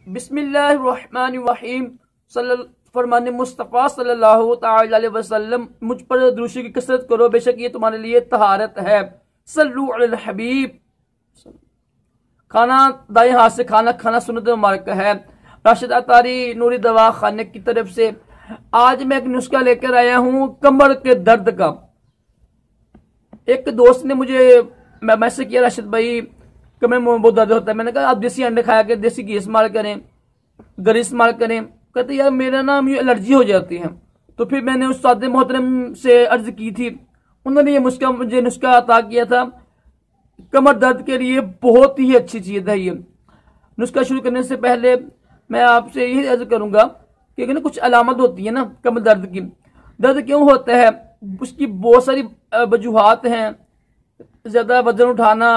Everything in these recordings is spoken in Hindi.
बिस्मिल्लाहिर्रहमानिर्रहीम। फरमाने मुस्तफ़ा सल्लल्लाहु ताला अलैहि वसल्लम, मुझ पर दुरूशी की कसरत करो, बेशक ये तुम्हारे लिए तहारत है। सल्लु अलल हबीब। खाना दाएं हाथ से खाना सुन्नत मुबारक है। राशिद अतारी नूरी दवा खाने की तरफ से आज मैं एक नुस्खा लेकर आया हूँ कमर के दर्द का। एक दोस्त ने मुझे मैसेज किया, राशिद भाई कमर में बहुत दर्द होता है। मैंने कहा आप देसी अंडे खाया करें, देसी घी इस्तेमाल करें, गरी इस्तेमाल करें। कहते यार मेरा ना मुझे एलर्जी हो जाती है। तो फिर मैंने उस सादे मोहतरम से अर्ज की थी, उन्होंने ये मुझे नुस्खा अता किया था। कमर दर्द के लिए बहुत ही अच्छी चीज है ये। नुस्खा शुरू करने से पहले मैं आपसे यही अर्ज करूंगा कि ना कुछ अलामत होती है ना कमर दर्द की। दर्द क्यों होता है, उसकी बहुत सारी वजूहात हैं। ज्यादा वजन उठाना,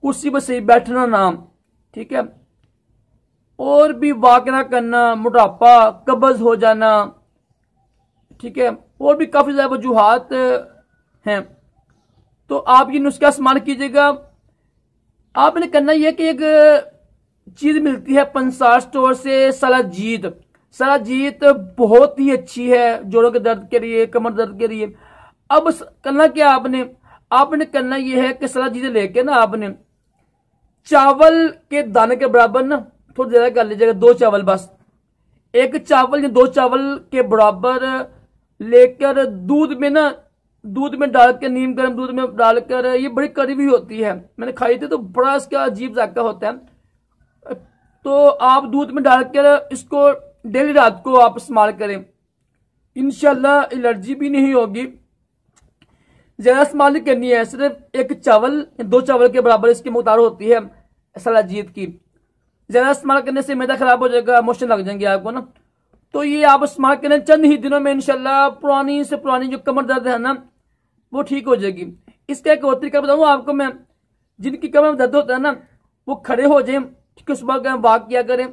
कुर्सी पर सही बैठना ना, ठीक है, और भी वाक ना करना, मोटापा, कब्ज हो जाना, ठीक है, और भी काफी ज्यादा वजूहात हैं। तो आप ये नुस्खा इस्तेमाल कीजिएगा। आपने करना यह कि एक चीज मिलती है पंसार स्टोर से, सलाजीत। सलाजीत बहुत ही अच्छी है जोड़ों के दर्द के लिए, कमर दर्द के लिए। अब करना क्या आपने करना यह है कि सलाजीत लेके ना आपने चावल के दाने के बराबर ना थोड़ा ज्यादा कर लीजिएगा, 2 चावल बस। एक चावल या 2 चावल के बराबर लेकर दूध में डालकर, नीम गर्म दूध में डालकर, ये बड़ी कड़वी होती है, मैंने खाई थी तो बड़ा इसका अजीब जायका होता है। तो आप दूध में डालकर इसको डेली रात को आप इस्तेमाल करें, इंशाल्लाह एलर्जी भी नहीं होगी। ज्यादा इस्तेमाल नहीं करनी है, सिर्फ 1 चावल 2 चावल के बराबर इसकी मकदार होती है सलाजीत की। ज्यादा इस्तेमाल करने से मैदा खराब हो जाएगा, मोशन लग जाएंगे आपको ना। तो ये आप इस्तेमाल करें, चंद ही दिनों में इंशाल्लाह पुरानी से पुरानी जो कमर दर्द है ना वो ठीक हो जाएगी। इसका एक और तरीका बताऊँ आपको मैं। जिनकी कमर में दर्द होता है ना वो खड़े हो जाए, ठीक है, सुबह वॉक किया करें।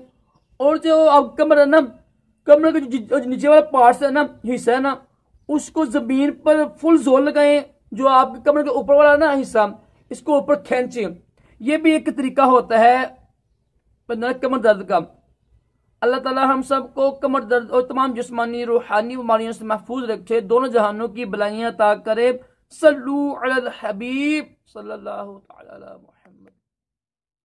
और जो आप कमर है ना, कमर के जो नीचे वाला पार्ट है ना, हिस्सा है ना, उसको जमीन पर फुल जोर लगाएं। जो आपके कमर के ऊपर वाला ना हिस्सा, इसको ऊपर खींचें। ये भी एक तरीका होता है कमर दर्द का। अल्लाह ताला हम सबको कमर दर्द और तमाम जिस्मानी रूहानी बीमारियों से महफूज रखे, दोनों जहानों की भलाइयां अता करे। सल्लु अलल हबीब सल्लल्लाहु अलैहि वसल्लम।